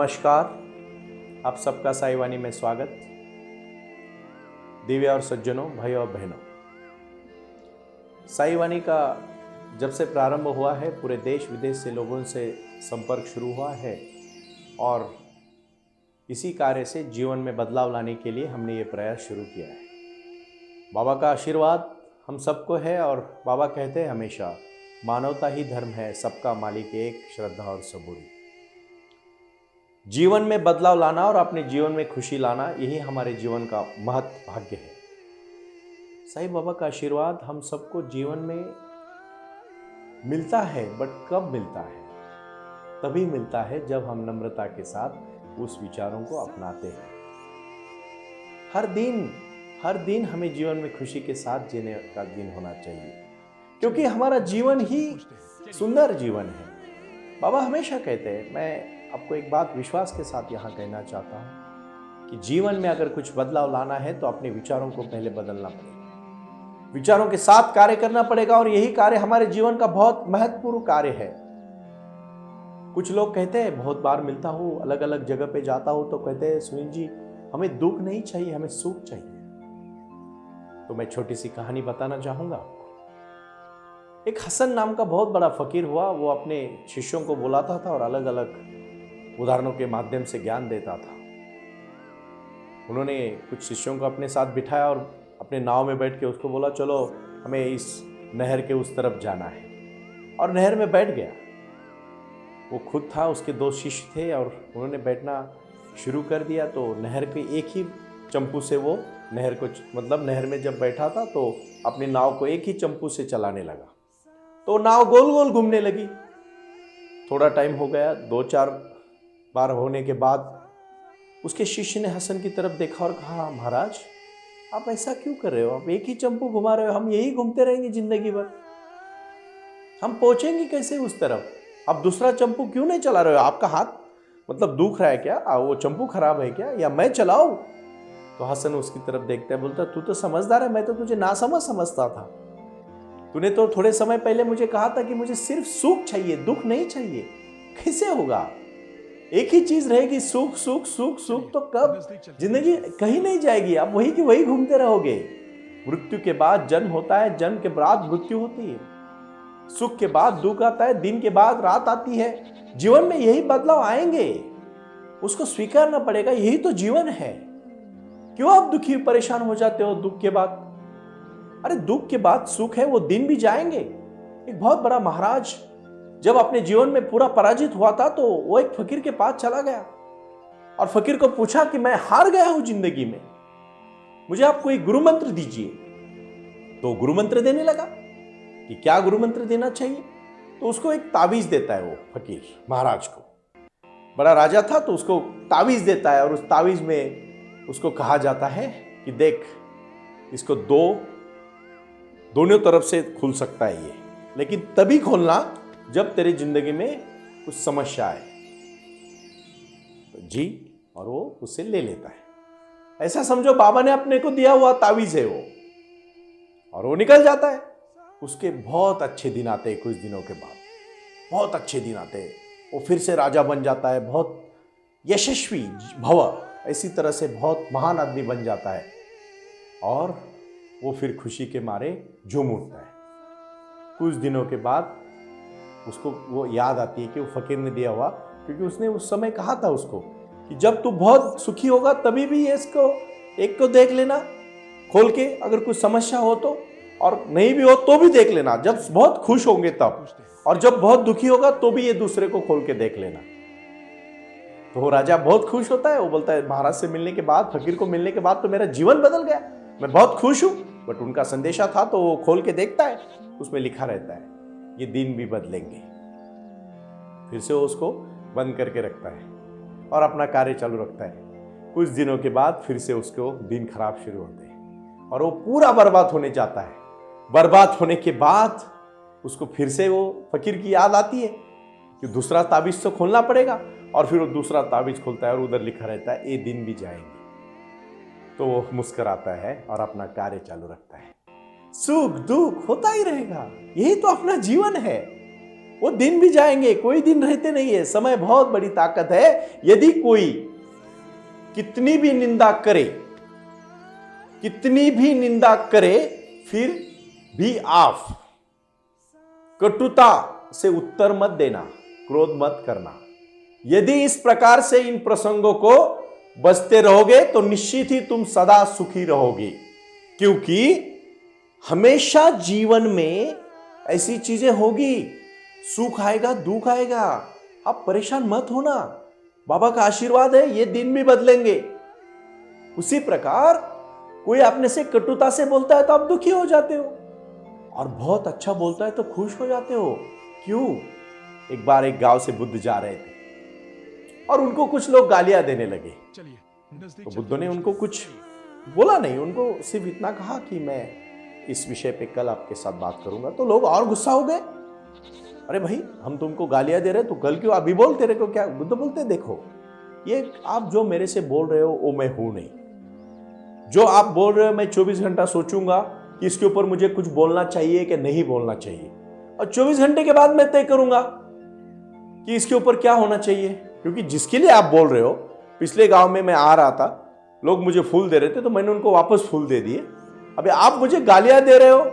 नमस्कार, आप सबका साईवानी में स्वागत। दिव्य और सज्जनों, भाइयों और बहनों, साईवानी का जब से प्रारंभ हुआ है पूरे देश विदेश से लोगों से संपर्क शुरू हुआ है और इसी कार्य से जीवन में बदलाव लाने के लिए हमने ये प्रयास शुरू किया है। बाबा का आशीर्वाद हम सबको है और बाबा कहते हैं हमेशा, मानवता ही धर्म है, सबका मालिक एक, श्रद्धा और सबूरी। जीवन में बदलाव लाना और अपने जीवन में खुशी लाना, यही हमारे जीवन का महत् भाग्य है। साईं बाबा का आशीर्वाद हम सबको जीवन में मिलता है, बट कब मिलता है? तभी मिलता है जब हम नम्रता के साथ उस विचारों को अपनाते हैं। हर दिन हमें जीवन में खुशी के साथ जीने का दिन होना चाहिए, क्योंकि हमारा जीवन ही सुंदर जीवन है। बाबा हमेशा कहते हैं, मैं आपको एक बात विश्वास के साथ यहाँ कहना चाहता हूँ कि जीवन में अगर कुछ बदलाव लाना है तो अपने विचारों को पहले बदलना पड़ेगा, विचारों के साथ कार्य करना पड़ेगा और यही कार्य हमारे जीवन का बहुत महत्वपूर्ण कार्य है। कुछ लोग कहते हैं, बहुत बार मिलता हूँ, अलग अलग जगह पे जाता हूँ तो कहते हैं, सुनील जी हमें दुख नहीं चाहिए, हमें सुख चाहिए। तो मैं छोटी सी कहानी बताना चाहूंगा आपको। एक हसन नाम का बहुत बड़ा फकीर हुआ, वो अपने शिष्यों को बुलाता था और अलग अलग उदाहरणों के माध्यम से ज्ञान देता था। उन्होंने कुछ शिष्यों को अपने साथ बिठाया और अपने नाव में बैठ के उसको बोला, चलो हमें इस नहर के उस तरफ जाना है, और नहर में बैठ गया। वो खुद था, उसके दो शिष्य थे और उन्होंने बैठना शुरू कर दिया। तो नहर के एक ही चंपू से वो नहर को, मतलब नहर में जब बैठा था तो अपनी नाव को एक ही चंपू से चलाने लगा। तो नाव गोल गोल घूमने लगी। थोड़ा टाइम हो गया, 2-4 बार होने के बाद उसके शिष्य ने हसन की तरफ देखा और कहा, महाराज आप ऐसा क्यों कर रहे हो? आप एक ही चंपू घुमा रहे हो, हम यही घूमते रहेंगे जिंदगी भर, हम पहुंचेंगे कैसे उस तरफ? आप दूसरा चंपू क्यों नहीं चला रहे हो? आपका हाथ मतलब दुख रहा है क्या? वो चंपू खराब है क्या, या मैं चलाऊं? तो हसन उसकी तरफ देखता है, बोलता, तू तो समझदार है, मैं तो तुझे नासमझ समझता था। तूने तो थोड़े समय पहले मुझे कहा था कि मुझे सिर्फ सुख चाहिए, दुख नहीं चाहिए। कैसे होगा? एक ही चीज रहेगी, सुख सुख सुख सुख, तो कब जिंदगी कहीं नहीं जाएगी, आप वही की वही घूमते रहोगे। मृत्यु के बाद जन्म होता है, जन्म के बाद मृत्यु होती है, सुख के बाद दुख आता है, दिन के बाद रात आती है। जीवन में यही बदलाव आएंगे, उसको स्वीकारना पड़ेगा, यही तो जीवन है। क्यों आप दुखी परेशान हो जाते हो दुख के बाद? अरे दुख के बाद सुख है, वो दिन भी जाएंगे। एक बहुत बड़ा महाराज जब अपने जीवन में पूरा पराजित हुआ था तो वो एक फकीर के पास चला गया और फकीर को पूछा कि मैं हार गया हूं जिंदगी में, मुझे आप कोई गुरु मंत्र दीजिए। तो गुरु मंत्र देने लगा कि क्या गुरु मंत्र देना चाहिए। तो उसको एक ताबीज देता है वो फकीर महाराज को। बड़ा राजा था तो उसको ताबीज देता है और उस ताबीज में उसको कहा जाता है कि देख, इसको दोनों तरफ से खुल सकता है ये, लेकिन तभी खोलना जब तेरी जिंदगी में कुछ समस्या आए। तो जी, और वो उससे ले लेता है। ऐसा समझो बाबा ने अपने को दिया हुआ ताबीज है वो, और वो निकल जाता है। उसके बहुत अच्छे दिन आते हैं, कुछ दिनों के बाद बहुत अच्छे दिन आते हैं, वो फिर से राजा बन जाता है, बहुत यशस्वी भव, ऐसी तरह से बहुत महान आदमी बन जाता है, और वो फिर खुशी के मारे झूम उठता है। कुछ दिनों के बाद उसको वो याद आती है कि वो फकीर ने दिया हुआ, क्योंकि उसने उस समय कहा था उसको कि जब तू बहुत सुखी होगा तभी भी इसको एक को देख लेना खोल के, अगर कुछ समस्या हो तो, और नहीं भी हो तो भी देख लेना, जब बहुत खुश होंगे तब, और जब बहुत दुखी होगा तो भी ये दूसरे को खोल के देख लेना। तो वो राजा बहुत खुश होता है, वो बोलता है, महाराज से मिलने के बाद, फकीर को मिलने के बाद तो मेरा जीवन बदल गया, मैं बहुत खुश हूं। बट उनका संदेशा था तो वो खोल के देखता है, उसमें लिखा रहता है ये दिन भी बदलेंगे। फिर से वो उसको बंद करके रखता है और अपना कार्य चालू रखता है। कुछ दिनों के बाद फिर से उसको दिन खराब शुरू होते हैं और वो पूरा बर्बाद होने जाता है। बर्बाद होने के बाद उसको फिर से वो फकीर की याद आती है कि दूसरा ताबीज तो खोलना पड़ेगा, और फिर वो दूसरा ताबीज खोलता है और उधर लिखा रहता है ये दिन भी जाएंगे। तो वो मुस्कुराता है और अपना कार्य चालू रखता है। सुख दुख होता ही रहेगा, यही तो अपना जीवन है। वो दिन भी जाएंगे, कोई दिन रहते नहीं है। समय बहुत बड़ी ताकत है। यदि कोई कितनी भी निंदा करे, कितनी भी निंदा करे, फिर भी आप कटुता से उत्तर मत देना, क्रोध मत करना। यदि इस प्रकार से इन प्रसंगों को बचते रहोगे तो निश्चित ही तुम सदा सुखी रहोगे। क्योंकि हमेशा जीवन में ऐसी चीजें होगी, सुख आएगा, दुख आएगा। आप परेशान मत होना, बाबा का आशीर्वाद है, ये दिन भी बदलेंगे। उसी प्रकार कोई अपने से कटुता से बोलता है तो आप दुखी हो जाते हो, और बहुत अच्छा बोलता है तो खुश हो जाते हो। क्यों? एक बार एक गांव से बुद्ध जा रहे थे और उनको कुछ लोग गालियां देने लगे। तो बुद्ध ने उनको कुछ बोला नहीं, उनको सिर्फ इतना कहा कि मैं इस विषय पे कल आपके साथ बात करूंगा। तो लोग और गुस्सा हो गए, अरे भाई हम तुमको गालियां दे रहे तो कल क्यों अभी बोल, तेरे को क्या? बुद्ध बोलते देखो, ये आप जो मेरे से बोल रहे हो वो मैं हूं नहीं। जो आप बोल रहे हो मैं 24 घंटा सोचूंगा कि इसके ऊपर मुझे कुछ बोलना चाहिए कि नहीं बोलना चाहिए, और 24 घंटे के बाद मैं तय करूंगा कि इसके ऊपर क्या होना चाहिए। क्योंकि जिसके लिए आप बोल रहे हो, पिछले गांव में मैं आ रहा था, लोग मुझे फूल दे रहे थे तो मैंने उनको वापस फूल दे दिए। अभी आप मुझे गालियां दे रहे हो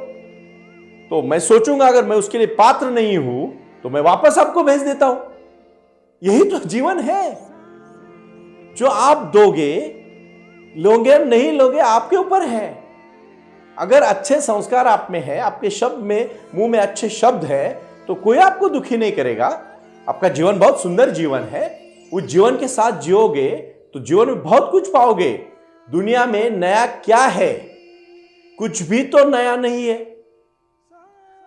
तो मैं सोचूंगा अगर मैं उसके लिए पात्र नहीं हूं तो मैं वापस आपको भेज देता हूं। यही तो जीवन है। जो आप दोगे, लोगे नहीं लोगे, आपके ऊपर है। अगर अच्छे संस्कार आप में है, आपके शब्द में, मुंह में अच्छे शब्द है, तो कोई आपको दुखी नहीं करेगा। आपका जीवन बहुत सुंदर जीवन है। उस जीवन के साथ जियोगे तो जीवन में बहुत कुछ पाओगे। दुनिया में नया क्या है? कुछ भी तो नया नहीं है।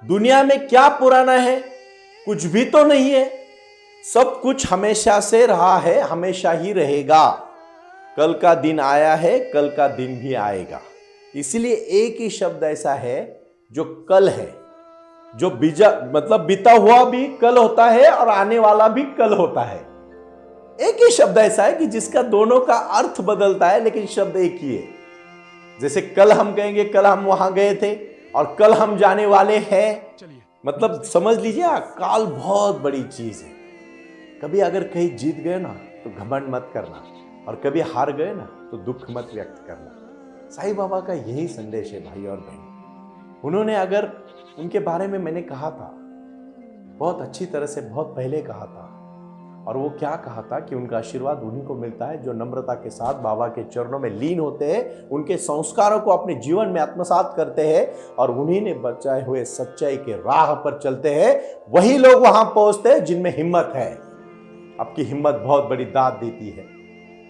दुनिया में क्या पुराना है? कुछ भी तो नहीं है। सब कुछ हमेशा से रहा है, हमेशा ही रहेगा। कल का दिन आया है, कल का दिन भी आएगा। इसलिए एक ही शब्द ऐसा है जो कल है, जो बीता हुआ भी कल होता है और आने वाला भी कल होता है। एक ही शब्द ऐसा है कि जिसका दोनों का अर्थ बदलता है, लेकिन शब्द एक ही है। जैसे कल हम कहेंगे कल हम वहां गए थे और कल हम जाने वाले हैं। मतलब समझ लीजिए, काल बहुत बड़ी चीज है। कभी अगर कहीं जीत गए ना तो घमंड मत करना, और कभी हार गए ना तो दुख मत व्यक्त करना। साईं बाबा का यही संदेश है भाई और बहन। उन्होंने अगर उनके बारे में मैंने कहा था बहुत अच्छी तरह से, बहुत पहले कहा था, और वो क्या कहा था कि उनका आशीर्वाद उन्हीं को मिलता है जो नम्रता के साथ बाबा के चरणों में लीन होते हैं, उनके संस्कारों को अपने जीवन में आत्मसात करते हैं और उन्हीं ने बचाए हुए सच्चाई के राह पर चलते हैं। वही लोग वहां पहुंचते हैं जिनमें हिम्मत है। आपकी हिम्मत बहुत बड़ी दाद देती है।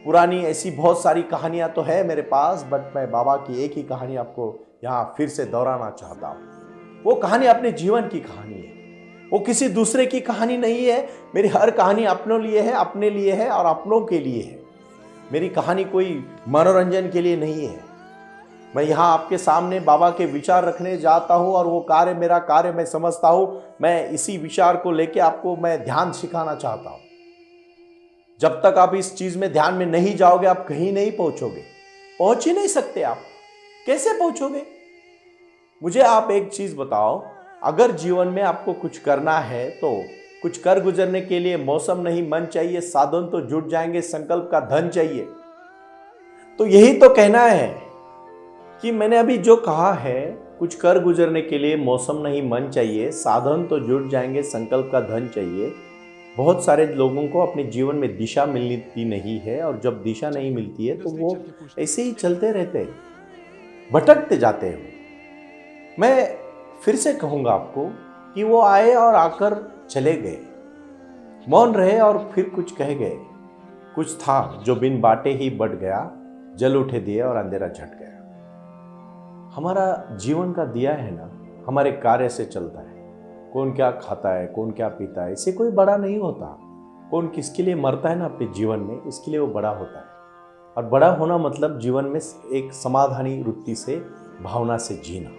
पुरानी ऐसी बहुत सारी कहानियां तो है मेरे पास, बट मैं बाबा की एक ही कहानी आपको यहां फिर से दोहराना चाहता हूं। वो कहानी अपने जीवन की कहानी है, वो किसी दूसरे की कहानी नहीं है। मेरी हर कहानी अपनों लिए है, अपने लिए है और अपनों के लिए है। मेरी कहानी कोई मनोरंजन के लिए नहीं है। मैं यहाँ आपके सामने बाबा के विचार रखने जाता हूँ और वो कार्य मेरा कार्य मैं समझता हूँ। मैं इसी विचार को लेके आपको मैं ध्यान सिखाना चाहता हूँ। जब तक आप इस चीज में ध्यान में नहीं जाओगे आप कहीं नहीं पहुंचोगे, पहुंच ही नहीं सकते। आप कैसे पहुंचोगे? मुझे आप एक चीज बताओ, अगर जीवन में आपको कुछ करना है तो कुछ कर गुजरने के लिए मौसम नहीं मन चाहिए, साधन तो जुट जाएंगे, संकल्प का धन चाहिए। तो यही तो कहना है कि मैंने अभी जो कहा है, कुछ कर गुजरने के लिए मौसम नहीं मन चाहिए, साधन तो जुट जाएंगे, संकल्प का धन चाहिए। बहुत सारे लोगों को अपने जीवन में दिशा मिलती नहीं है, और जब दिशा नहीं मिलती है तो वो ऐसे ही चलते रहते हैं, भटकते जाते हैं। मैं फिर से कहूंगा आपको कि वो आए और आकर चले गए, मौन रहे और फिर कुछ कह गए। कुछ था जो बिन बाटे ही बढ़ गया, जल उठे दिए और अंधेरा झट गया। हमारा जीवन का दिया है ना, हमारे कार्य से चलता है। कौन क्या खाता है, कौन क्या पीता है, इससे कोई बड़ा नहीं होता। कौन किसके लिए मरता है ना अपने जीवन में, इसके लिए वो बड़ा होता है। और बड़ा होना मतलब जीवन में एक समाधानी वृत्ति से, भावना से जीना।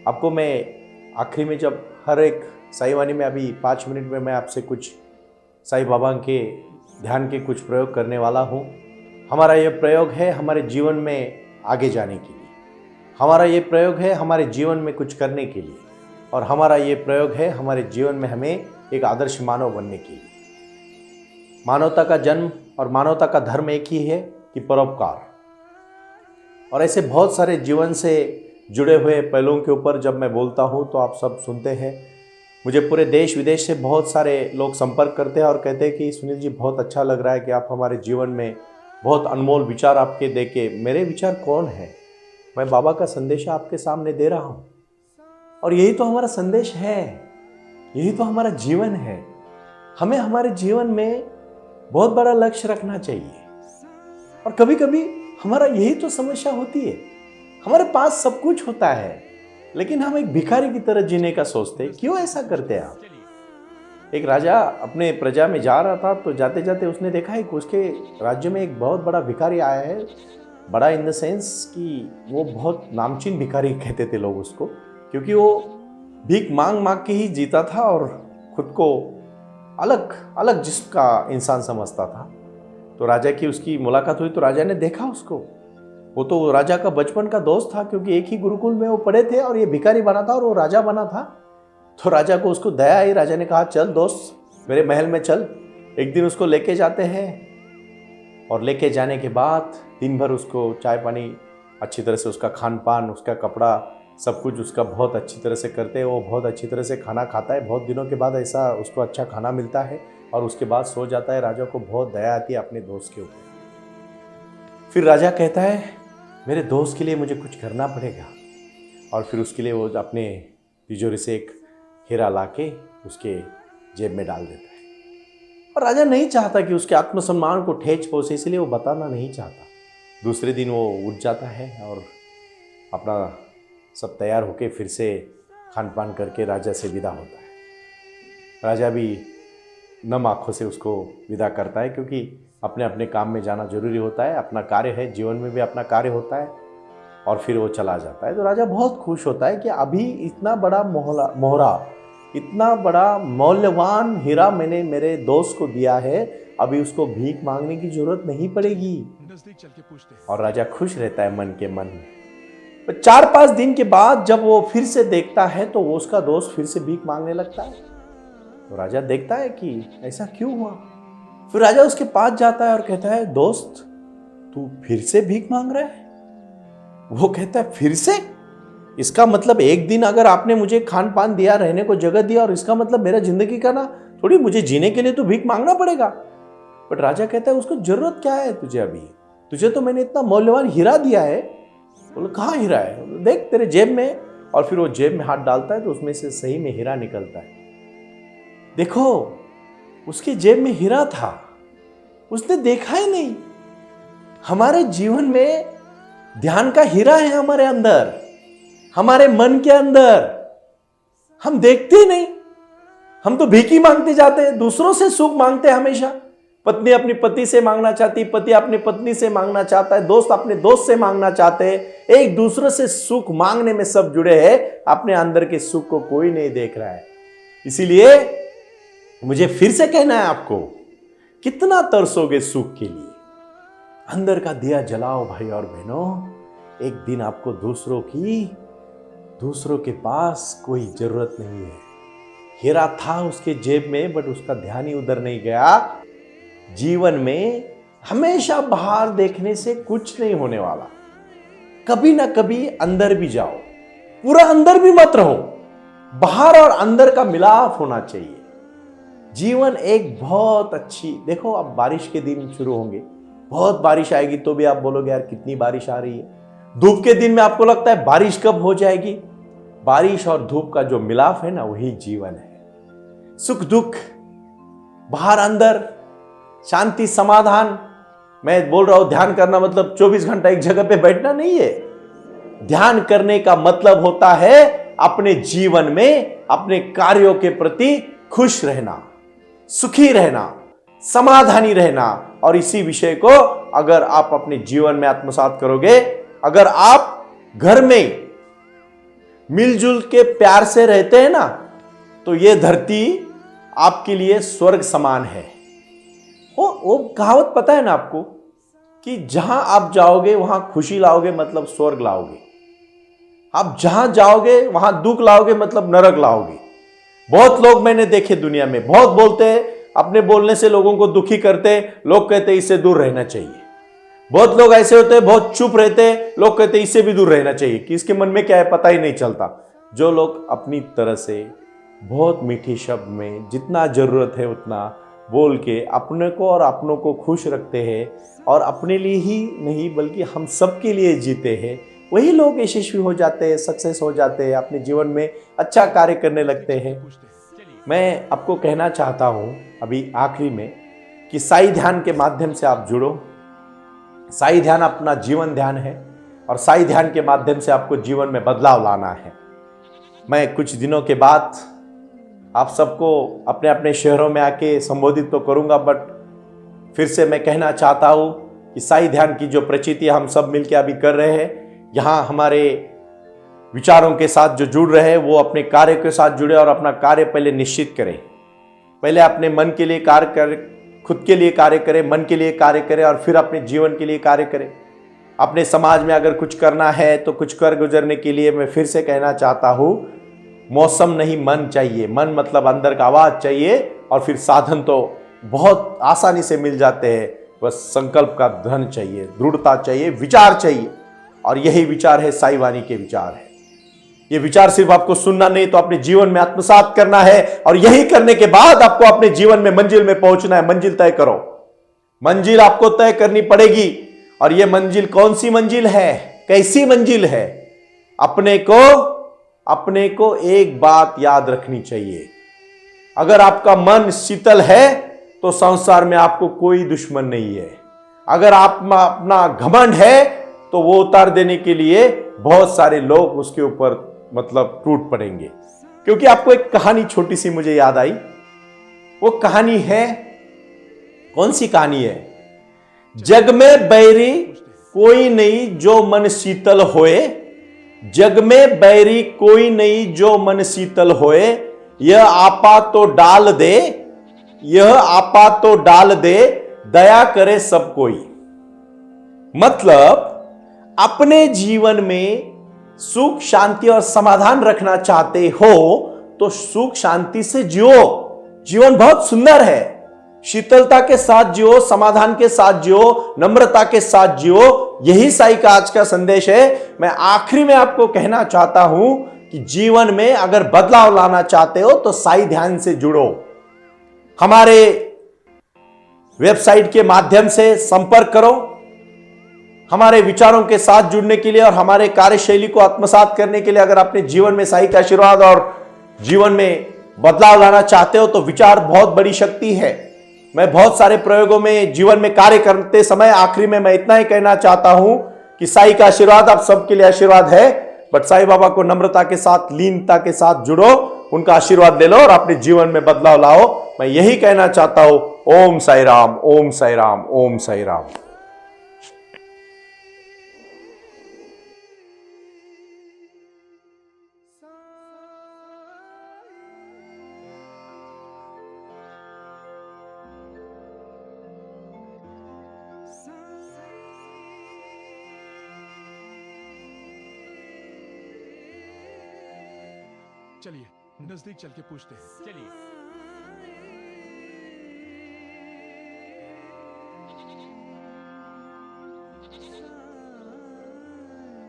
आपको मैं आखिरी में जब हर एक साईवानी में अभी 5 मिनट में मैं आपसे कुछ साईं बाबा के ध्यान के कुछ प्रयोग करने वाला हूँ। हमारा ये प्रयोग है हमारे जीवन में आगे जाने के लिए, हमारा ये प्रयोग है हमारे जीवन में कुछ करने के लिए, और हमारा ये प्रयोग है हमारे जीवन में हमें एक आदर्श मानव बनने के लिए। मानवता का जन्म और मानवता का धर्म एक ही है कि परोपकार। और ऐसे बहुत सारे जीवन से जुड़े हुए पहलुओं के ऊपर जब मैं बोलता हूँ तो आप सब सुनते हैं। मुझे पूरे देश विदेश से बहुत सारे लोग संपर्क करते हैं और कहते हैं कि सुनील जी बहुत अच्छा लग रहा है कि आप हमारे जीवन में बहुत अनमोल विचार आपके दे के। मेरे विचार कौन है? मैं बाबा का संदेश आपके सामने दे रहा हूँ और यही तो हमारा संदेश है, यही तो हमारा जीवन है। हमें हमारे जीवन में बहुत बड़ा लक्ष्य रखना चाहिए और कभी कभी हमारा यही तो समस्या होती है। हमारे पास सब कुछ होता है लेकिन हम एक भिखारी की तरह जीने का सोचते हैं। क्यों ऐसा करते हैं आप? एक राजा अपने प्रजा में जा रहा था तो जाते जाते उसने देखा है कि उसके राज्य में एक बहुत बड़ा भिखारी आया है। बड़ा इन द सेंस कि वो बहुत नामचीन भिखारी कहते थे लोग उसको, क्योंकि वो भीख मांग मांग के ही जीता था और खुद को अलग अलग जिस्म का इंसान समझता था। तो राजा की उसकी मुलाकात हुई तो राजा ने देखा उसको। वो तो राजा का बचपन का दोस्त था क्योंकि एक ही गुरुकुल में वो पढ़े थे और ये भिखारी बना था और वो राजा बना था। तो राजा को उसको दया आई। राजा ने कहा चल दोस्त मेरे महल में चल। एक दिन उसको लेके जाते हैं और लेके जाने के बाद दिन भर उसको चाय पानी अच्छी तरह से, उसका खान पान, उसका कपड़ा, सब कुछ उसका बहुत अच्छी तरह से करते हैं। वो बहुत अच्छी तरह से खाना खाता है। बहुत दिनों के बाद ऐसा उसको अच्छा खाना मिलता है और उसके बाद सो जाता है। राजा को बहुत दया आती है अपने दोस्त के ऊपर। फिर राजा कहता है मेरे दोस्त के लिए मुझे कुछ करना पड़ेगा और फिर उसके लिए वो अपने तिजोरी से एक हीरा लाके उसके जेब में डाल देता है। और राजा नहीं चाहता कि उसके आत्मसम्मान को ठेस पहुंचे, इसलिए वो बताना नहीं चाहता। दूसरे दिन वो उठ जाता है और अपना सब तैयार होके फिर से खान पान करके राजा से विदा होता है। राजा भी नम आँखों से उसको विदा करता है क्योंकि अपने अपने काम में जाना जरूरी होता है। अपना कार्य है, जीवन में भी अपना कार्य होता है और फिर वो चला जाता है। तो राजा बहुत खुश होता है कि अभी इतना बड़ा मोहरा, इतना बड़ा मौल्यवान हीरा मैंने मेरे दोस्त को दिया है, अभी उसको भीख मांगने की जरूरत नहीं पड़ेगी। और राजा खुश रहता है मन के मन में। 4-5 दिन के बाद जब वो फिर से देखता है तो वो उसका दोस्त फिर से भीख मांगने लगता है। तो राजा देखता है कि ऐसा क्यों हुआ। फिर राजा उसके पास जाता है और कहता है दोस्त तू फिर से भीख मांग रहा है? वो कहता है फिर से? इसका मतलब एक दिन अगर आपने मुझे खान पान दिया, रहने को जगह दिया, और इसका मतलब मेरा जिंदगी का ना थोड़ी मुझे जीने के लिए तो भीख मांगना पड़ेगा। बट राजा कहता है उसको जरूरत क्या है तुझे? अभी तुझे तो मैंने इतना मौल्यवान हीरा दिया है। बोले कहाँ हीरा है? देख तेरे जेब में। और फिर वो जेब में हाथ डालता है तो उसमें से सही में हीरा निकलता है। देखो उसके जेब में हीरा था, उसने देखा ही नहीं। हमारे जीवन में ध्यान का हीरा है हमारे अंदर, हमारे मन के अंदर। हम देखते ही नहीं, हम तो भीख ही मांगते जाते हैं, दूसरों से सुख मांगते हैं हमेशा। पत्नी अपनी पति से मांगना चाहती, पति अपनी पत्नी से मांगना चाहता है, दोस्त अपने दोस्त से मांगना चाहते हैं। एक दूसरे से सुख मांगने में सब जुड़े हैं, अपने अंदर के सुख को कोई नहीं देख रहा है। इसीलिए मुझे फिर से कहना है आपको, कितना तरसोगे सुख के लिए? अंदर का दिया जलाओ भाई और बहनों। एक दिन आपको दूसरों के पास कोई जरूरत नहीं है। हीरा था उसके जेब में बट उसका ध्यान ही उधर नहीं गया। जीवन में हमेशा बाहर देखने से कुछ नहीं होने वाला। कभी ना कभी अंदर भी जाओ, पूरा अंदर भी मत रहो, बाहर और अंदर का मिलाप होना चाहिए। जीवन एक बहुत अच्छी, देखो अब बारिश के दिन शुरू होंगे, बहुत बारिश आएगी तो भी आप बोलोगे यार कितनी बारिश आ रही है। धूप के दिन में आपको लगता है बारिश कब हो जाएगी। बारिश और धूप का जो मिलाप है ना, वही जीवन है। सुख दुख, बाहर अंदर, शांति समाधान। मैं बोल रहा हूं ध्यान करना मतलब 24 घंटा एक जगह पे बैठना नहीं है। ध्यान करने का मतलब होता है अपने जीवन में अपने कार्यों के प्रति खुश रहना, सुखी रहना, समाधानी रहना। और इसी विषय को अगर आप अपने जीवन में आत्मसात करोगे, अगर आप घर में मिलजुल के प्यार से रहते हैं ना, तो ये धरती आपके लिए स्वर्ग समान है। वो कहावत पता है ना आपको कि जहां आप जाओगे वहां खुशी लाओगे मतलब स्वर्ग लाओगे। आप जहां जाओगे वहां दुख लाओगे, मतलब नरक लाओगे। बहुत लोग मैंने देखे दुनिया में, बहुत बोलते हैं, अपने बोलने से लोगों को दुखी करते, लोग कहते हैं इससे दूर रहना चाहिए। बहुत लोग ऐसे होते हैं, बहुत चुप रहते, लोग कहते हैं इससे भी दूर रहना चाहिए, कि इसके मन में क्या है पता ही नहीं चलता। जो लोग अपनी तरह से बहुत मीठी शब्द में जितना जरूरत है उतना बोल के अपने को और अपनों को खुश रखते हैं, और अपने लिए ही नहीं बल्कि हम सबके लिए जीते हैं, वही लोग यशस्वी हो जाते हैं, सक्सेस हो जाते हैं, अपने जीवन में अच्छा कार्य करने लगते हैं। मैं आपको कहना चाहता हूं अभी आखिरी में कि साई ध्यान के माध्यम से आप जुड़ो। साई ध्यान अपना जीवन ध्यान है, और साई ध्यान के माध्यम से आपको जीवन में बदलाव लाना है। मैं कुछ दिनों के बाद आप सबको अपने अपने शहरों में आके संबोधित तो करूंगा, बट फिर से मैं कहना चाहता हूं कि साई ध्यान की जो प्रचिति हम सब मिलकर अभी कर रहे हैं, यहाँ हमारे विचारों के साथ जो जुड़ रहे हैं वो अपने कार्य के साथ जुड़े, और अपना कार्य पहले निश्चित करें। पहले अपने मन के लिए कार्य करें, खुद के लिए कार्य करें, मन के लिए कार्य करें, और फिर अपने जीवन के लिए कार्य करें। अपने समाज में अगर कुछ करना है तो कुछ कर गुजरने के लिए मैं फिर से कहना चाहता हूं, मौसम नहीं मन चाहिए। मन मतलब अंदर का आवाज चाहिए, और फिर साधन तो बहुत आसानी से मिल जाते हैं। बस संकल्प का धन चाहिए, दृढ़ता चाहिए, विचार चाहिए, और यही विचार है साई वाणी के विचार है। ये विचार सिर्फ आपको सुनना नहीं तो अपने जीवन में आत्मसात करना है, और यही करने के बाद आपको अपने जीवन में मंजिल में पहुंचना है। मंजिल तय करो, मंजिल आपको तय करनी पड़ेगी। और ये मंजिल कौन सी मंजिल है, कैसी मंजिल है? अपने को एक बात याद रखनी चाहिए, अगर आपका मन शीतल है तो संसार में आपको कोई दुश्मन नहीं है। अगर आप अपना घमंड है तो वो उतार देने के लिए बहुत सारे लोग उसके ऊपर मतलब टूट पड़ेंगे। क्योंकि आपको एक कहानी छोटी सी मुझे याद आई। वो कहानी है, कौन सी कहानी है? जग में बैरी कोई नहीं जो मन शीतल होए, जग में बैरी कोई नहीं जो मन शीतल होए, यह आपा तो डाल दे, यह आपा तो डाल दे, दया करे सब कोई। मतलब अपने जीवन में सुख शांति और समाधान रखना चाहते हो तो सुख शांति से जियो। जीवन बहुत सुंदर है, शीतलता के साथ जियो, समाधान के साथ जियो, नम्रता के साथ जियो। यही साई का आज का संदेश है। मैं आखिरी में आपको कहना चाहता हूं कि जीवन में अगर बदलाव लाना चाहते हो तो साई ध्यान से जुड़ो। हमारे वेबसाइट के माध्यम से संपर्क करो। हमारे विचारों के साथ जुड़ने के लिए और हमारे कार्यशैली को आत्मसात करने के लिए, अगर अपने जीवन में साई का आशीर्वाद और जीवन में बदलाव लाना चाहते हो तो विचार बहुत बड़ी शक्ति है। मैं बहुत सारे प्रयोगों में जीवन में कार्य करते समय आखिरी में मैं इतना ही कहना चाहता हूं कि साई का आशीर्वाद आप सबके लिए आशीर्वाद है, बट साई बाबा को नम्रता के साथ, लीनता के साथ जुड़ो, उनका आशीर्वाद ले लो और अपने जीवन में बदलाव लाओ। मैं यही कहना चाहता हूं। ओम साई राम, ओम साई राम, ओम साई राम। चलिए नजदीक चल के पूछते हैं। चलिए।